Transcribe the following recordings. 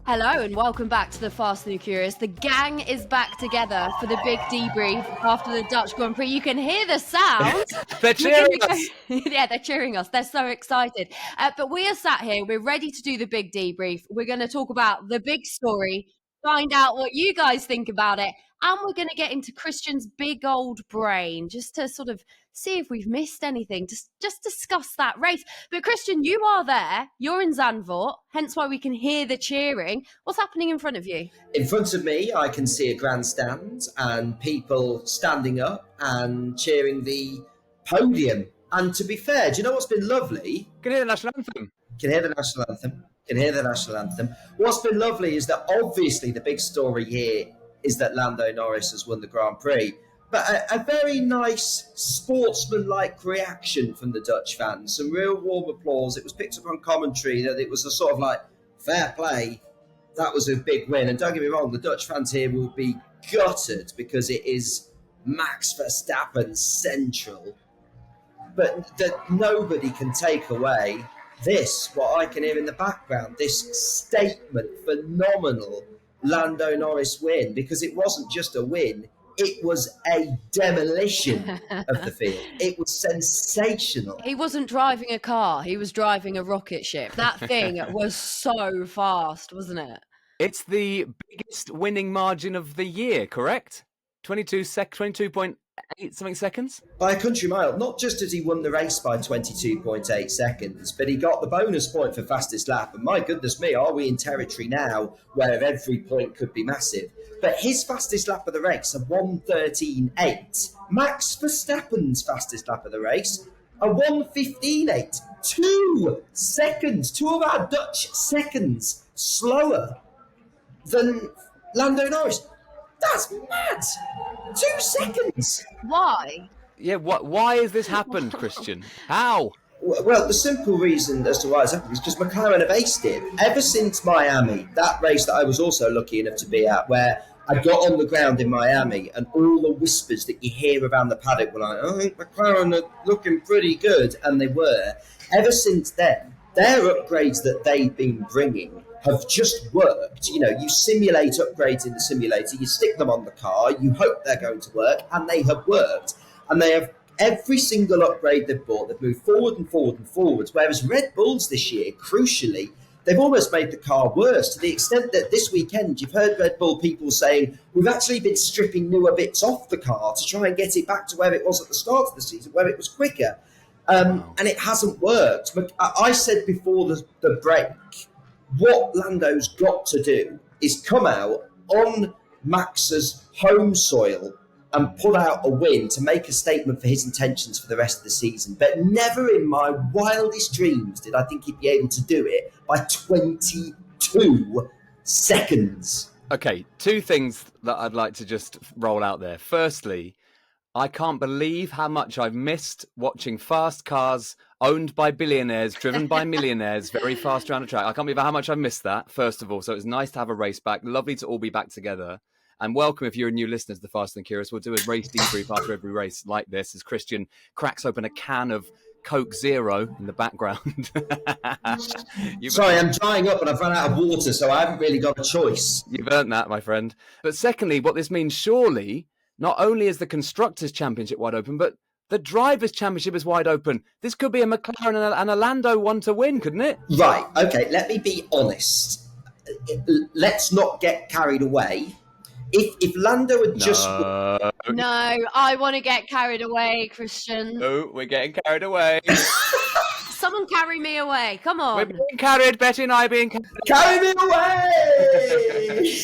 Hello and welcome back to the Fast and the Curious. The gang is back together for the big debrief after the Dutch Grand Prix. You can hear the sound. They're cheering us. Yeah, they're cheering us. They're so excited. But we are sat here. We're ready to do the big debrief. We're going to talk about the big story, find out what you guys think about it, and we're going to get into Christian's big old brain just to sort of see if we've missed anything, just discuss that race. But Christian, you are there. You're in Zandvoort, hence why we can hear the cheering. What's happening in front of you? In front of me, I can see a grandstand and people standing up and cheering the podium. And to be fair, do you know what's been lovely? Can hear the national anthem. Can hear the national anthem. Can hear the national anthem. What's been lovely is that obviously the big story here is that Lando Norris has won the Grand Prix. But a very nice sportsman-like reaction from the Dutch fans. Some real warm applause. It was picked up on commentary that it was a sort of like, fair play. That was a big win. And don't get me wrong, the Dutch fans here will be gutted because it is Max Verstappen central. But that nobody can take away this, what I can hear in the background, this statement, phenomenal Lando Norris win, because it wasn't just a win. It was a demolition of the field. It was sensational. He wasn't driving a car. He was driving a rocket ship. That thing was so fast, wasn't it? It's the biggest winning margin of the year, correct? 22.8 something seconds? By a country mile. Not just as he won the race by 22.8 seconds, but he got the bonus point for fastest lap. And my goodness me, are we in territory now where every point could be massive? But his fastest lap of the race, a 1:13.8. Max Verstappen's fastest lap of the race, a 1:15.8. 2 seconds, 2 of our Dutch seconds slower than Lando Norris. That's mad. 2 seconds. Why? Yeah, why has this happened, Christian? How? Well, the simple reason as to why it's happened is because McLaren have aced it. Ever since Miami, that race that I was also lucky enough to be at, where I got on the ground in Miami and all the whispers that you hear around the paddock were like, I think McLaren are looking pretty good, and they were. Ever since then, their upgrades that they've been bringing have just worked. You know, you simulate upgrades in the simulator, you stick them on the car, you hope they're going to work, and they have worked. And they have every single upgrade they've bought, they've moved forward and forward and forwards, whereas Red Bulls this year, crucially, they've almost made the car worse, to the extent that this weekend you've heard Red Bull people saying, we've actually been stripping newer bits off the car to try and get it back to where it was at the start of the season, where it was quicker. And it hasn't worked. But I said before the break, what Lando's got to do is come out on Max's home soil and pull out a win to make a statement for his intentions for the rest of the season. But never in my wildest dreams did I think he'd be able to do it by 22 seconds. Okay, 2 things that I'd like to just roll out there. Firstly, I can't believe how much I've missed watching fast cars owned by billionaires, driven by millionaires, very fast around the track. I can't believe how much I've missed that, first of all. So it's nice to have a race back. Lovely to all be back together. And welcome if you're a new listener to the Fast and Curious. We'll do a race debrief after every race like this as Christian cracks open a can of Coke Zero in the background. Sorry, I'm drying up and I've run out of water, so I haven't really got a choice. You've earned that, my friend. But secondly, what this means surely, not only is the Constructors' Championship wide open, but the Drivers' Championship is wide open. This could be a McLaren and a Lando one to win, couldn't it? Right, okay, let me be honest. Let's not get carried away. If Lando had just... No, I want to get carried away, Christian. Oh, we're getting carried away. Someone carry me away. Come on. We're being carried. Betty and I being carried. Carry me away!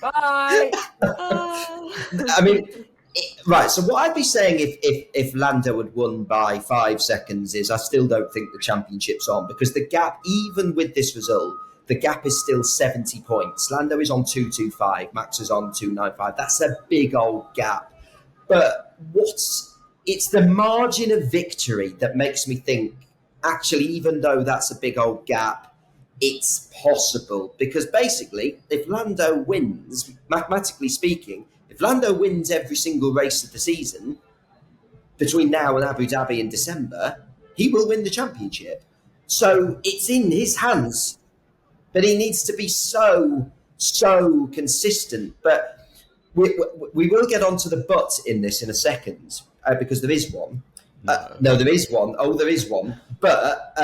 Bye! I mean... Right, so what I'd be saying if Lando had won by 5 seconds is I still don't think the championship's on, because the gap, even with this result, the gap is still 70 points. Lando is on 225, Max is on 295. That's a big old gap. But it's the margin of victory that makes me think, actually, even though that's a big old gap, it's possible. Because basically, if Lando wins, mathematically speaking, if Lando wins every single race of the season between now and Abu Dhabi in December, he will win the championship. So it's in his hands. but he needs to be so consistent. But we will get onto the but in this in a second, because there is one. No, there is one. Oh, there is one. But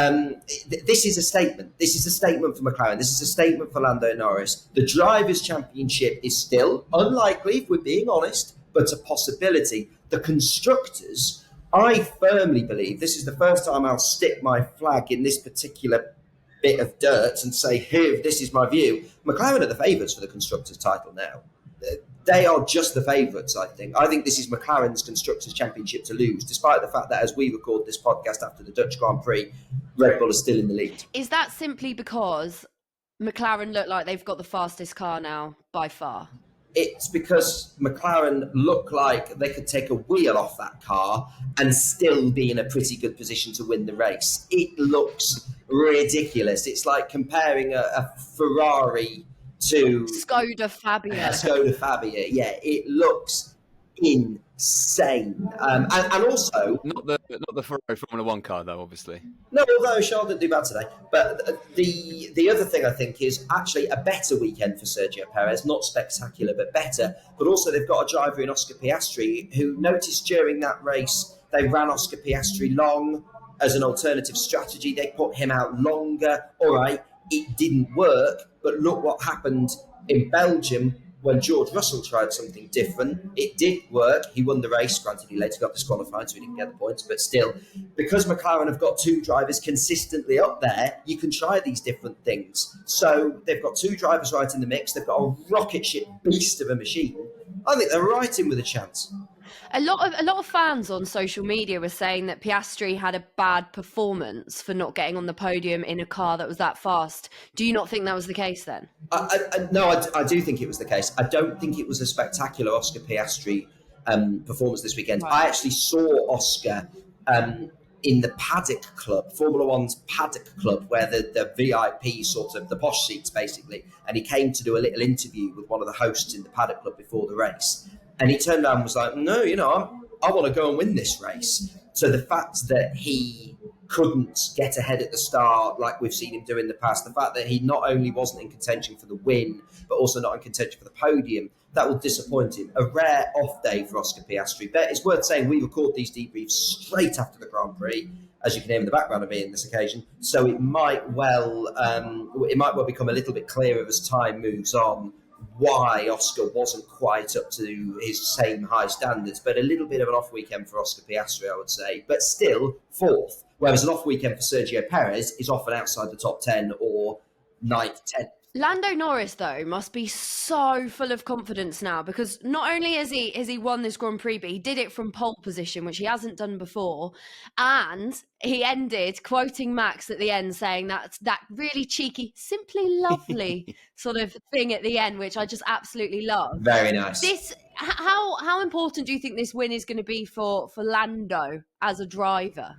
this is a statement. This is a statement for McLaren. This is a statement for Lando Norris. The Drivers' Championship is still unlikely, if we're being honest, but a possibility. The Constructors, I firmly believe, this is the first time I'll stick my flag in this particular bit of dirt and say, here, this is my view. McLaren are the favourites for the Constructors' title now. They are just the favourites, I think. I think this is McLaren's Constructors' Championship to lose, despite the fact that as we record this podcast after the Dutch Grand Prix, Red Bull is still in the lead. Is that simply because McLaren look like they've got the fastest car now by far? It's because McLaren look like they could take a wheel off that car and still be in a pretty good position to win the race. It looks ridiculous. It's like comparing a Ferrari to Skoda Fabia. Skoda Fabia, yeah, it looks insane. And also not the Ferrari Formula One car though, obviously. No, although Charles didn't do bad today. But the other thing I think is actually a better weekend for Sergio Perez, not spectacular but better. But also they've got a driver in Oscar Piastri who noticed during that race they ran Oscar Piastri long as an alternative strategy. They put him out longer. All right, it didn't work. But look what happened in Belgium when George Russell tried something different. It did work. He won the race. Granted, he later got disqualified, so he didn't get the points. But still, because McLaren have got two drivers consistently up there, you can try these different things. So they've got two drivers right in the mix. They've got a rocket ship beast of a machine. I think they're right in with a chance. A lot of fans on social media were saying that Piastri had a bad performance for not getting on the podium in a car that was that fast. Do you not think that was the case then? No, I do think it was the case. I don't think it was a spectacular Oscar Piastri performance this weekend. Right. I actually saw Oscar in the Paddock Club, Formula One's Paddock Club, where the VIP sort of, the posh seats basically, and he came to do a little interview with one of the hosts in the Paddock Club before the race. And he turned around and was like, no, I want to go and win this race. So the fact that he couldn't get ahead at the start like we've seen him do in the past, the fact that he not only wasn't in contention for the win, but also not in contention for the podium, that will disappoint him. A rare off day for Oscar Piastri. But it's worth saying we record these debriefs straight after the Grand Prix, as you can hear in the background of me in this occasion. So it might well become a little bit clearer as time moves on why Oscar wasn't quite up to his same high standards, but a little bit of an off weekend for Oscar Piastri, I would say, but still fourth. Whereas an off weekend for Sergio Perez is often outside the top 10 or 9th, 10th. Lando Norris, though, must be so full of confidence now, because not only has he won this Grand Prix, but he did it from pole position, which he hasn't done before. And he ended quoting Max at the end, saying that really cheeky, simply lovely sort of thing at the end, which I just absolutely love. Very nice. How important do you think this win is going to be for Lando as a driver?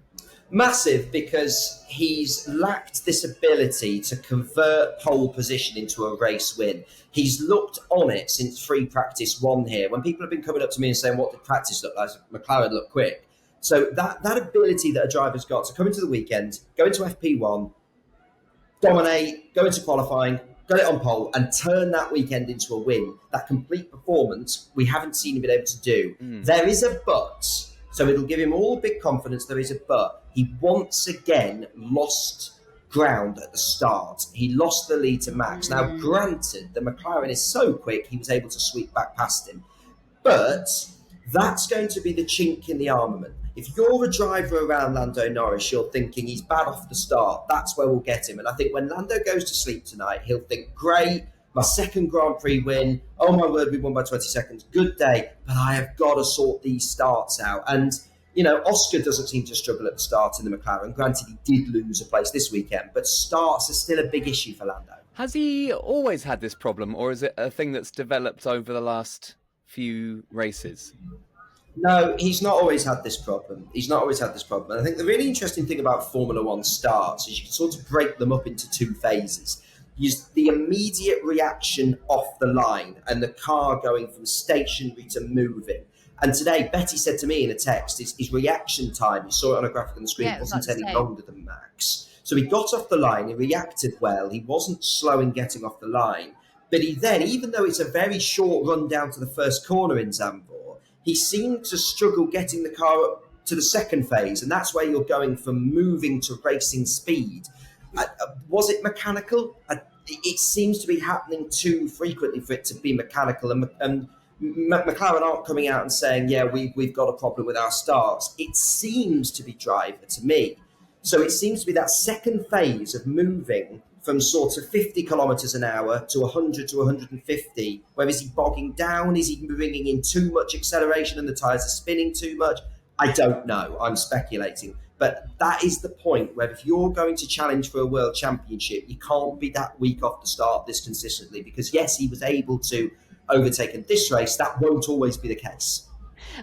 Massive, because he's lacked this ability to convert pole position into a race win. He's looked on it since free practice one here. When people have been coming up to me and saying, what did practice look like? McLaren looked quick. So that ability that a driver's got to come into the weekend, go into FP1, dominate, go into qualifying, get it on pole and turn that weekend into a win, that complete performance, we haven't seen him be able to do. There is a but. So it'll give him all big confidence. There is a but. He once again lost ground at the start. He lost the lead to Max. Now, granted, the McLaren is so quick, he was able to sweep back past him. But that's going to be the chink in the armament. If you're a driver around Lando Norris, you're thinking he's bad off the start. That's where we'll get him. And I think when Lando goes to sleep tonight, he'll think, great, my second Grand Prix win. Oh my word, we won by 20 seconds. Good day. But I have got to sort these starts out. And, Oscar doesn't seem to struggle at the start in the McLaren. Granted, he did lose a place this weekend, but starts are still a big issue for Lando. Has he always had this problem, or is it a thing that's developed over the last few races? No, he's not always had this problem. And I think the really interesting thing about Formula One starts is you can sort of break them up into two phases. Use the immediate reaction off the line and the car going from stationary to moving. And today, Betty said to me in a text, his reaction time, you saw it on a graphic on the screen, wasn't any longer than Max. So he got off the line, he reacted well, he wasn't slow in getting off the line. But he then, even though it's a very short run down to the first corner in Zandvoort, he seemed to struggle getting the car up to the second phase. And that's where you're going from moving to racing speed. Was it mechanical? It seems to be happening too frequently for it to be mechanical. And McLaren aren't coming out and saying, yeah, we've got a problem with our starts. It seems to be driver to me. So it seems to be that second phase of moving from sort of 50 kilometres an hour to 100 to 150. Where is he bogging down? Is he bringing in too much acceleration and the tyres are spinning too much? I don't know. I'm speculating. But that is the point where if you're going to challenge for a world championship, you can't be that weak off the start this consistently. Because yes, he was able to overtake in this race. That won't always be the case.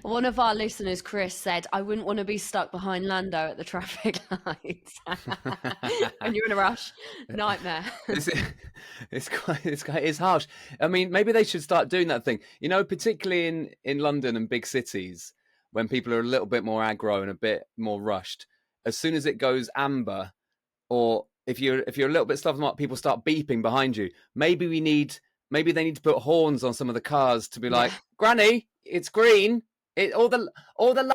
One of our listeners, Chris, said, I wouldn't want to be stuck behind Lando at the traffic lights. When you're in a rush, nightmare. It's harsh. I mean, maybe they should start doing that thing. You know, particularly in London and big cities, when people are a little bit more aggro and a bit more rushed, as soon as it goes amber, or if you're a little bit stuff them up, people start beeping behind you. Maybe they need to put horns on some of the cars to be like, Granny, it's green. All the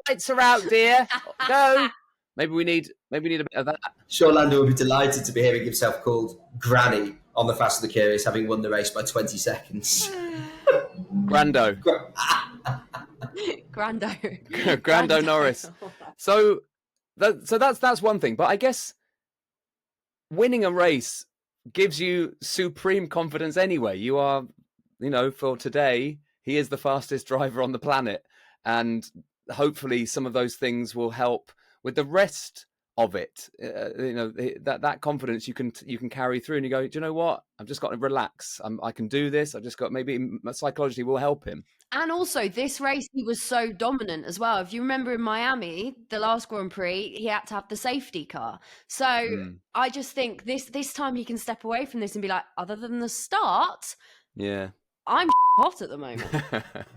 lights are out, dear. Go. Maybe we need a bit of that. Sure, Lando would be delighted to be hearing himself called Granny on the Fast and the Curious, having won the race by 20 seconds. Grando. Grando Norris. So that's one thing. But I guess winning a race gives you supreme confidence anyway. You are, for today, he is the fastest driver on the planet. And hopefully some of those things will help with the rest of it. That confidence you can carry through, and you go, do you know what? I've just got to relax. I can do this. I've just got, maybe psychologically will help him. And also this race, he was so dominant as well. If you remember in Miami, the last Grand Prix, he had to have the safety car. So I just think this time he can step away from this and be like, other than the start, I'm hot at the moment.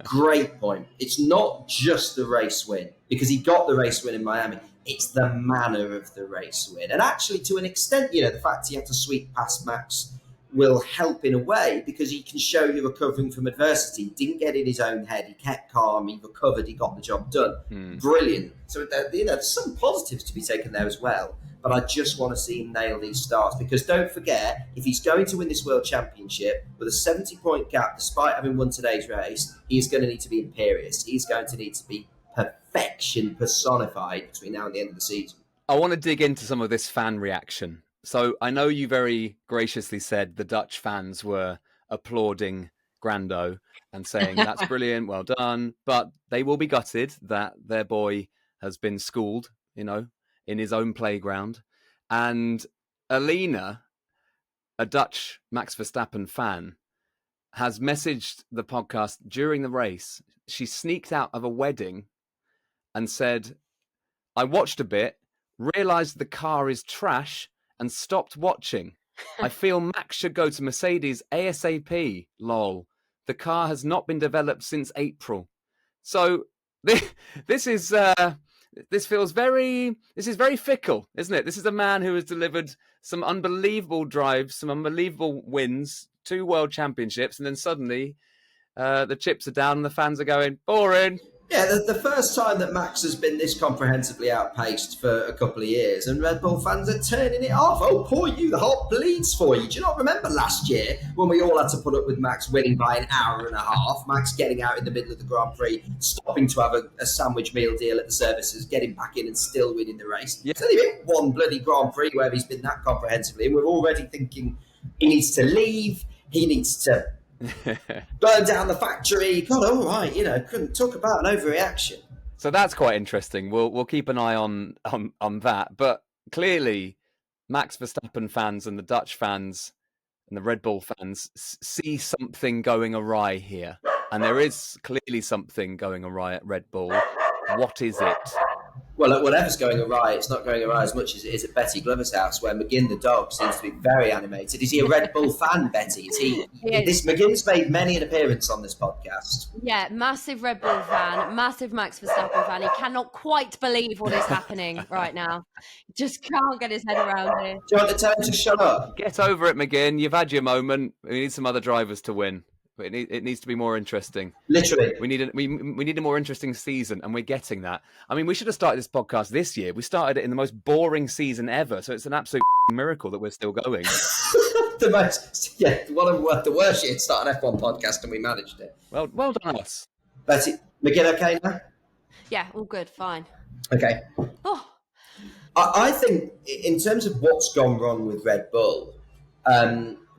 Great point. It's not just the race win, because he got the race win in Miami. It's the manner of the race win. And actually, to an extent, the fact he had to sweep past Max will help in a way, because he can show you recovering from adversity. He didn't get in his own head. He kept calm. He recovered. He got the job done. Brilliant. So, there's some positives to be taken there as well. But I just want to see him nail these starts, because don't forget, if he's going to win this World Championship with a 70-point gap, despite having won today's race, he's going to need to be imperious. He's going to need to be perfection personified between now and the end of the season. I want to dig into some of this fan reaction. So I know you very graciously said the Dutch fans were applauding Grando and saying, that's brilliant, well done. But they will be gutted that their boy has been schooled, in his own playground. And Alina, a Dutch Max Verstappen fan, has messaged the podcast during the race. She sneaked out of a wedding and said, I watched a bit, realised the car is trash and stopped watching. I feel Max should go to Mercedes ASAP, lol. The car has not been developed since April. So this is very fickle, isn't it? This is a man who has delivered some unbelievable drives, some unbelievable wins, 2 world championships, and then suddenly the chips are down and the fans are going, boring. Yeah, the first time that Max has been this comprehensively outpaced for a couple of years, and Red Bull fans are turning it off. Oh, poor you, the heart bleeds for you. Do you not remember last year when we all had to put up with Max winning by an hour and a half, Max getting out in the middle of the Grand Prix, stopping to have a sandwich meal deal at the services, getting back in and still winning the race? Yeah. It's only been one bloody Grand Prix where he's been that comprehensively, and we're already thinking he needs to leave, he needs to burn down the factory. God, all right, couldn't talk about an overreaction. So that's quite interesting. We'll keep an eye on that. But clearly, Max Verstappen fans and the Dutch fans and the Red Bull fans see something going awry here, and there is clearly something going awry at Red Bull. What is it? Well, look, whatever's going awry, it's not going awry as much as it is at Betty Glover's house, where McGinn the dog seems to be very animated. Is he a Red Bull fan, Betty? Is he? McGinn's made many an appearance on this podcast. Yeah, massive Red Bull fan, massive Max Verstappen fan. He cannot quite believe what is happening right now. He just can't get his head around it. Do you want to tell him to shut up? Get over it, McGinn. You've had your moment. We need some other drivers to win. It needs to be more interesting. Literally. We need a more interesting season, and we're getting that. I mean, we should have started this podcast this year. We started it in the most boring season ever, so it's an absolute miracle that we're still going. The worst year to start an F1 podcast, and we managed it. Well done us. Betty, McGinn okay now? Yeah, all good, fine. Okay. Oh. I think in terms of what's gone wrong with Red Bull,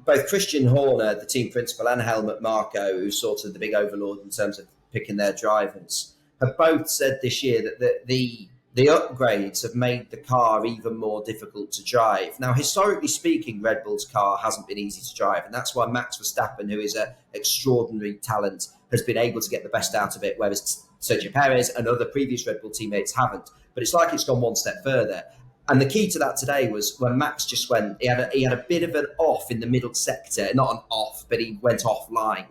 both Christian Horner, the team principal, and Helmut Marko, who's sort of the big overlord in terms of picking their drivers, have both said this year that the upgrades have made the car even more difficult to drive. Now, historically speaking, Red Bull's car hasn't been easy to drive, and that's why Max Verstappen, who is an extraordinary talent, has been able to get the best out of it, whereas Sergio Perez and other previous Red Bull teammates haven't. But it's like it's gone one step further. And the key to that today was when Max just went, he had a bit of an off in the middle sector, not an off, but he went offline.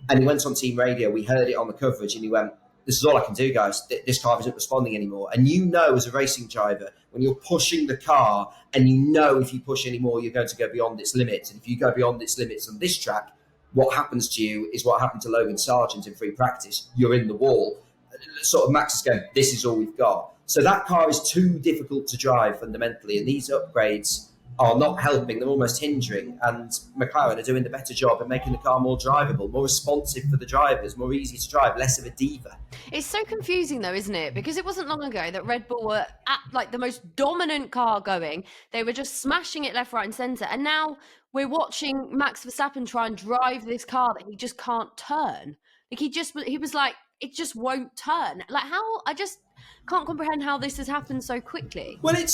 And he went on team radio, we heard it on the coverage, and he went, this is all I can do, guys. This car isn't responding anymore. And you know, as a racing driver, when you're pushing the car, and you know if you push anymore, you're going to go beyond its limits. And if you go beyond its limits on this track, what happens to you is what happened to Logan Sargent in free practice. You're in the wall. Sort of Max is going, this is all we've got. So that car is too difficult to drive fundamentally, and these upgrades are not helping, they're almost hindering, and McLaren are doing the better job of making the car more drivable, more responsive for the drivers, more easy to drive, less of a diva. It's so confusing though, isn't it? Because it wasn't long ago that Red Bull were at like the most dominant car going. They were just smashing it left, right and centre. And now we're watching Max Verstappen try and drive this car that he just can't turn. Like he was like, it just won't turn. Like how, I just can't comprehend how this has happened so quickly. Well, it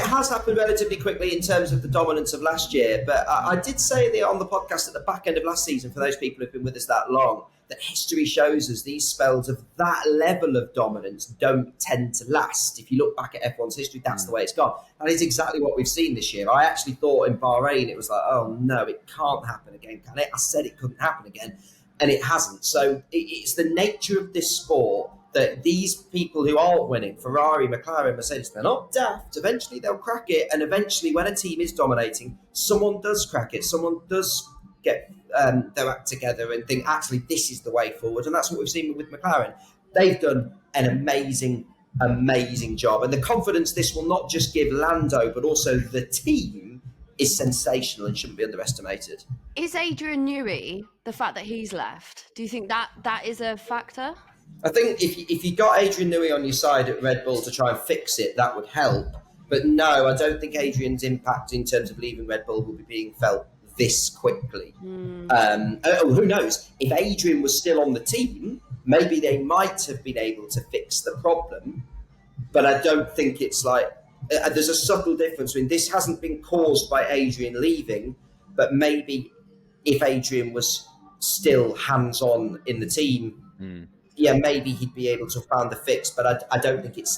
has happened relatively quickly in terms of the dominance of last year. But I did say on the podcast at the back end of last season, for those people who've been with us that long, that history shows us these spells of that level of dominance don't tend to last. If you look back at F1's history, that's the way it's gone. That is exactly what we've seen this year. I actually thought in Bahrain, it was like, oh no, it can't happen again, can it? I said it couldn't happen again, and it hasn't. So it's the nature of this sport that these people who aren't winning, Ferrari, McLaren, Mercedes, they're not daft. Eventually they'll crack it. And eventually when a team is dominating, someone does crack it. Someone does get their act together and think, actually, this is the way forward. And that's what we've seen with McLaren. They've done an amazing job. And the confidence this will not just give Lando, but also the team is sensational and shouldn't be underestimated. Is Adrian Newey, the fact that he's left, do you think that is a factor? I think if you got Adrian Newey on your side at Red Bull to try and fix it, that would help. But no, I don't think Adrian's impact in terms of leaving Red Bull will be being felt this quickly. Who knows? If Adrian was still on the team, maybe they might have been able to fix the problem. But I don't think it's like... there's a subtle difference between this hasn't been caused by Adrian leaving, but maybe if Adrian was still hands-on in the team... Yeah, maybe he'd be able to have found the fix, but I don't think it's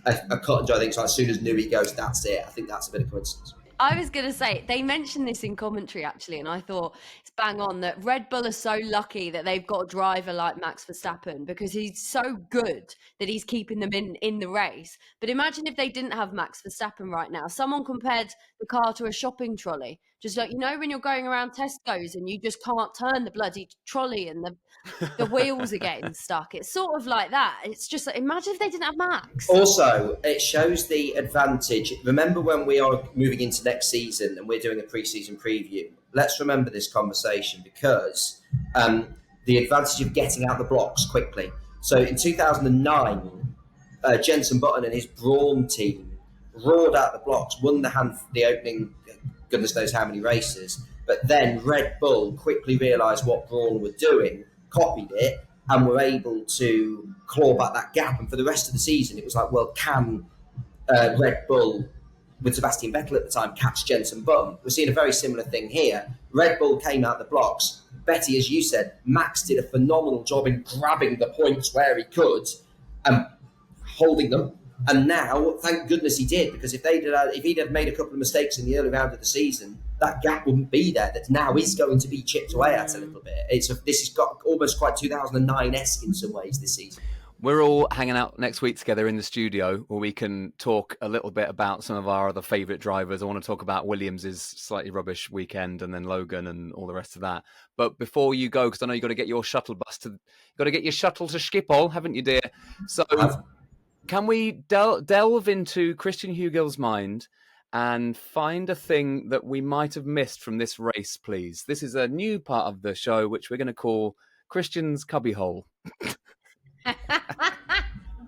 a cut and dry thing. So as soon as Newey goes, that's it. I think that's a bit of coincidence. I was going to say, they mentioned this in commentary, actually, and I thought it's bang on that Red Bull are so lucky that they've got a driver like Max Verstappen because he's so good that he's keeping them in the race. But imagine if they didn't have Max Verstappen right now. Someone compared the car to a shopping trolley. Just like, you know, when you're going around Tesco's and you just can't turn the bloody trolley and the wheels are getting stuck. It's sort of like that. It's just like, imagine if they didn't have Max. Also, it shows the advantage. Remember when we are moving into next season and we're doing a pre-season preview, let's remember this conversation because the advantage of getting out the blocks quickly. So in 2009, Jenson Button and his Brawn team roared out the blocks, won the opening, goodness knows how many races, but then Red Bull quickly realised what Brawn were doing, copied it, and were able to claw back that gap. And for the rest of the season, it was like, well, can Red Bull, with Sebastian Vettel at the time, catch Jenson Button? We're seeing a very similar thing here. Red Bull came out the blocks. Betty, as you said, Max did a phenomenal job in grabbing the points where he could and holding them And now, thank goodness he did, because if he'd have made a couple of mistakes in the early round of the season, that gap wouldn't be there. That now is going to be chipped away at a little bit. This has got almost quite 2009-esque in some ways this season. We're all hanging out next week together in the studio where we can talk a little bit about some of our other favourite drivers. I want to talk about Williams' slightly rubbish weekend and then Logan and all the rest of that. But before you go, because I know you've got to get your shuttle to Schiphol, haven't you, dear? So can we delve into Christian Hugill's mind and find a thing that we might have missed from this race, please? This is a new part of the show, which we're going to call Christian's cubby-hole.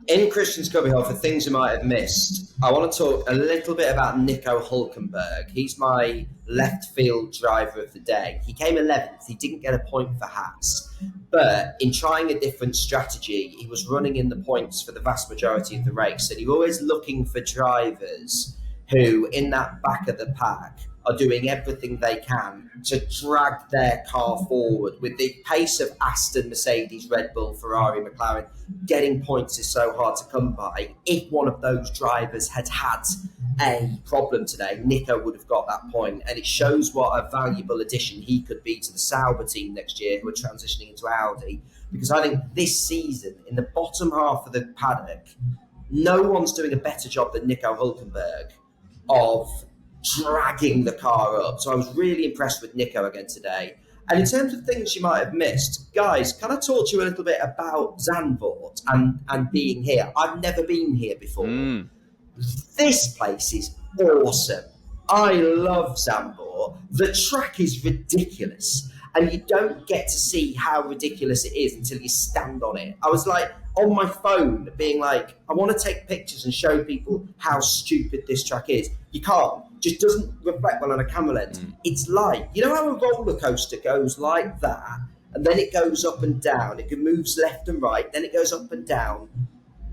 In Christian's cubby-hole, for things you might have missed, I want to talk a little bit about Nico Hülkenberg. He's my left field driver of the day. He came 11th. He didn't get a point for Haas. But in trying a different strategy, he was running in the points for the vast majority of the race. And you're always looking for drivers who, in that back of the pack, are doing everything they can to drag their car forward. With the pace of Aston, Mercedes, Red Bull, Ferrari, McLaren, getting points is so hard to come by. If one of those drivers had had a problem today, Nico would have got that point. And it shows what a valuable addition he could be to the Sauber team next year, who are transitioning into Audi. Because I think this season, in the bottom half of the paddock, no one's doing a better job than Nico Hülkenberg of dragging the car up. So I was really impressed with Nico again today. And in terms of things you might have missed, guys, can I talk to you a little bit about Zandvoort and being here? I've never been here before. This place is awesome. I love Zandvoort. The track is ridiculous. And you don't get to see how ridiculous it is until you stand on it. I was like on my phone being like, I want to take pictures and show people how stupid this track is. You can't. Just doesn't reflect well on a camera lens. It's like, you know how a roller coaster goes like that, and then it goes up and down. It moves left and right, then it goes up and down.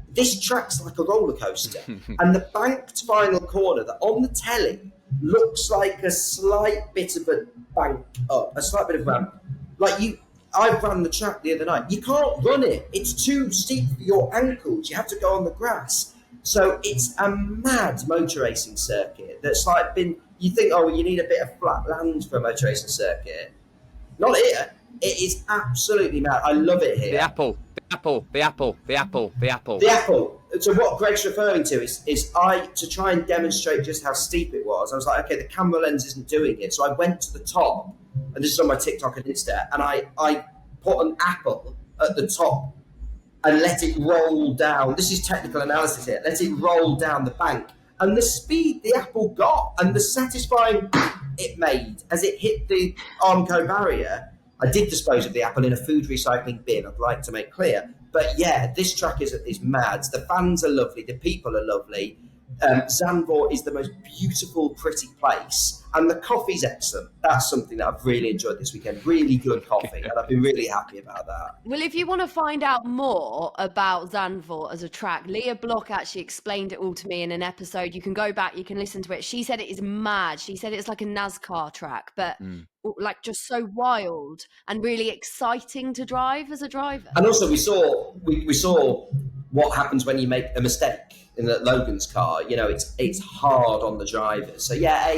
This track's like a roller coaster. And the banked final corner that on the telly looks like a slight bit of a bank up, a slight bit of ramp. I ran the track the other night. You can't run it. It's too steep for your ankles. You have to go on the grass. So it's a mad motor racing circuit that's like you think, oh, you need a bit of flat land for a motor racing circuit. Not here. It is absolutely mad. I love it here. The apple. So what Greg's referring to is to try and demonstrate just how steep it was. I was like, okay, the camera lens isn't doing it. So I went to the top, and this is on my TikTok and Insta, and I put an apple at the top and let it roll down. This is technical analysis here. Let it roll down the bank. And the speed the apple got and the satisfying it made as it hit the Armco barrier. I did dispose of the apple in a food recycling bin, I'd like to make clear. But yeah, this track is mad. The fans are lovely. The people are lovely. Zandvoort is the most beautiful, pretty place. And the coffee's excellent. That's something that I've really enjoyed this weekend. Really good coffee. And I've been really happy about that. Well, if you want to find out more about Zandvoort as a track, Leah Block actually explained it all to me in an episode. You can go back, you can listen to it. She said it is mad. She said it's like a NASCAR track, but like just so wild and really exciting to drive as a driver. And also we saw what happens when you make a mistake in Logan's car. You know, it's hard on the drivers. So yeah,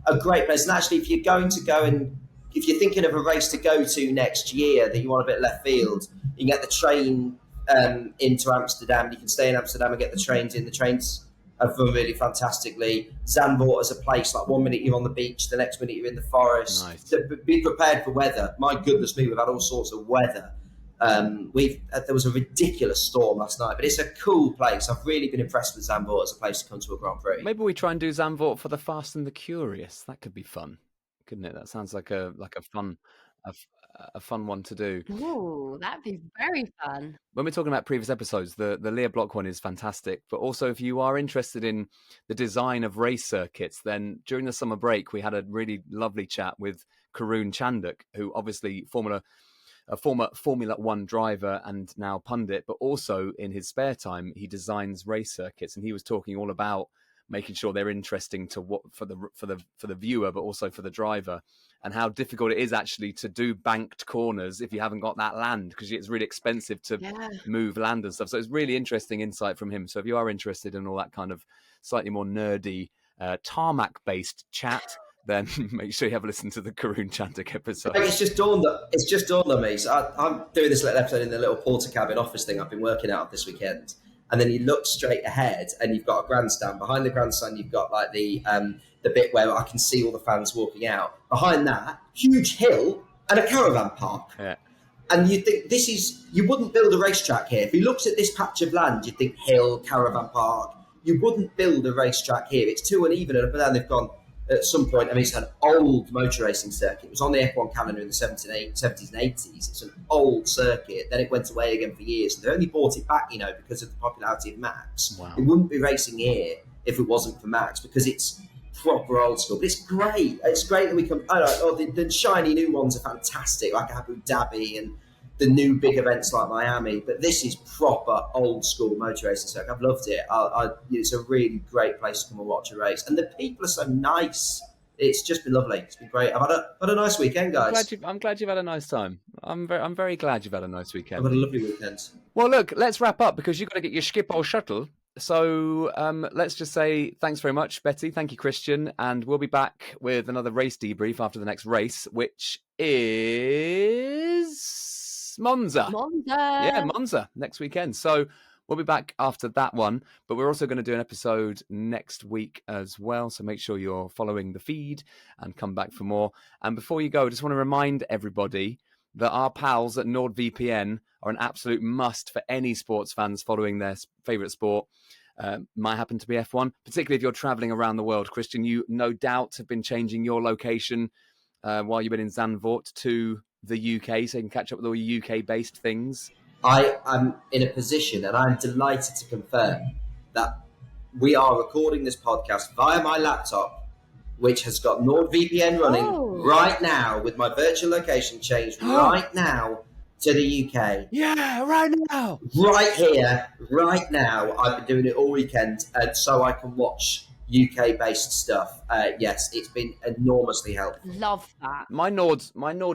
a great place. And actually, if you're going to go and if you're thinking of a race to go to next year that you want a bit left field, you can get the train into Amsterdam. You can stay in Amsterdam and get the trains in. The trains have run really fantastically. Zandvoort as a place, like 1 minute you're on the beach, the next minute you're in the forest. Nice. So be prepared for weather. My goodness me, we've had all sorts of weather. There was a ridiculous storm last night, but it's a cool place. I've really been impressed with Zandvoort as a place to come to a Grand Prix. Maybe we try and do Zandvoort for the Fast and the Curious. That could be fun, couldn't it? That sounds like a fun one to do. Ooh, that'd be very fun. When we're talking about previous episodes, the Leah Block one is fantastic. But also, if you are interested in the design of race circuits, then during the summer break, we had a really lovely chat with Karun Chandok, who obviously a former Formula One driver and now pundit, but also in his spare time, he designs race circuits. And he was talking all about making sure they're interesting to what for the viewer, but also for the driver, and how difficult it is actually to do banked corners if you haven't got that land, because it's really expensive to move land and stuff. So it's really interesting insight from him. So if you are interested in all that kind of slightly more nerdy tarmac-based chat, then make sure you have a listen to the Karun Chandak episode. It's just dawned on me. So I'm doing this little episode in the little porter cabin office thing I've been working out this weekend. And then you look straight ahead and you've got a grandstand. Behind the grandstand, you've got like the bit where I can see all the fans walking out. Behind that, huge hill and a caravan park. Yeah. And you think you wouldn't build a racetrack here. If you looked at this patch of land, you'd think hill, caravan park. You wouldn't build a racetrack here. It's too uneven. And then they've gone at some point. I mean, it's an old motor racing circuit. It was on the F1 calendar in the 70s and 80s. It's an old circuit. Then it went away again for years. And they only bought it back, because of the popularity of Max. Wow. It wouldn't be racing here if it wasn't for Max, because it's proper old school. But it's great. It's great that we come. The shiny new ones are fantastic, like Abu Dhabi and the new big events like Miami. But this is proper old school motor racing circuit. I've loved it. It's a really great place to come and watch a race, and the people are so nice. It's just been lovely. It's been great. I've had a nice weekend, guys. I'm glad you've had a nice time. I'm very glad you've had a nice weekend. I've had a lovely weekend. Well, look, let's wrap up because you've got to get your Schiphol shuttle. So let's just say thanks very much, Betty. Thank you, Christian. And we'll be back with another race debrief after the next race, which is Monza. Yeah, Monza next weekend. So we'll be back after that one. But we're also going to do an episode next week as well. So make sure you're following the feed and come back for more. And before you go, I just want to remind everybody that our pals at NordVPN are an absolute must for any sports fans following their favourite sport. Might happen to be F1, particularly if you're travelling around the world. Christian, you no doubt have been changing your location while you've been in Zandvoort to the UK, so you can catch up with all your UK-based things. I am in a position, and I'm delighted to confirm that we are recording this podcast via my laptop, which has got NordVPN running right now with my virtual location changed right now to the UK. Yeah, right now. Right here, right now. I've been doing it all weekend so I can watch UK-based stuff. Yes, it's been enormously helpful. Love that. My Nord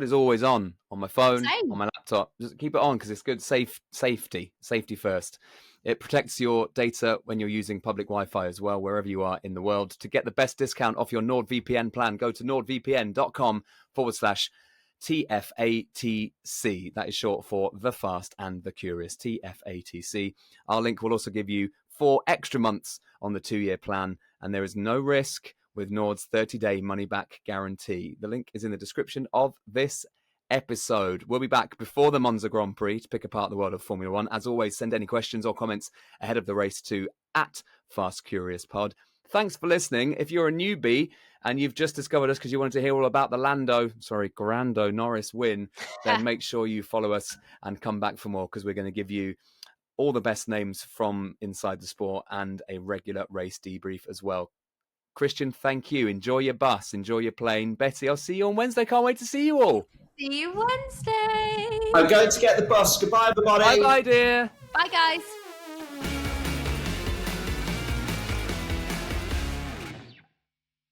is always on my phone, Same. on my laptop. Just keep it on because it's good. Safety first. It protects your data when you're using public Wi-Fi as well, wherever you are in the world. To get the best discount off your NordVPN plan, go to nordvpn.com/TFATC. That is short for The Fast and the Curious, TFATC. Our link will also give you 4 extra months on the 2-year plan, and there is no risk with Nord's 30-day money-back guarantee. The link is in the description of this episode. We'll be back before the Monza Grand Prix to pick apart the world of Formula One. As always, send any questions or comments ahead of the race to @FastCuriousPod. Thanks for listening. If you're a newbie and you've just discovered us because you wanted to hear all about the Grando Norris win, then make sure you follow us and come back for more, because we're going to give you all the best names from inside the sport and a regular race debrief as well. Christian, thank you. Enjoy your bus. Enjoy your plane. Betty, I'll see you on Wednesday. Can't wait to see you all. See you Wednesday. I'm going to get the bus. Goodbye, everybody. Bye-bye, dear. Bye, guys.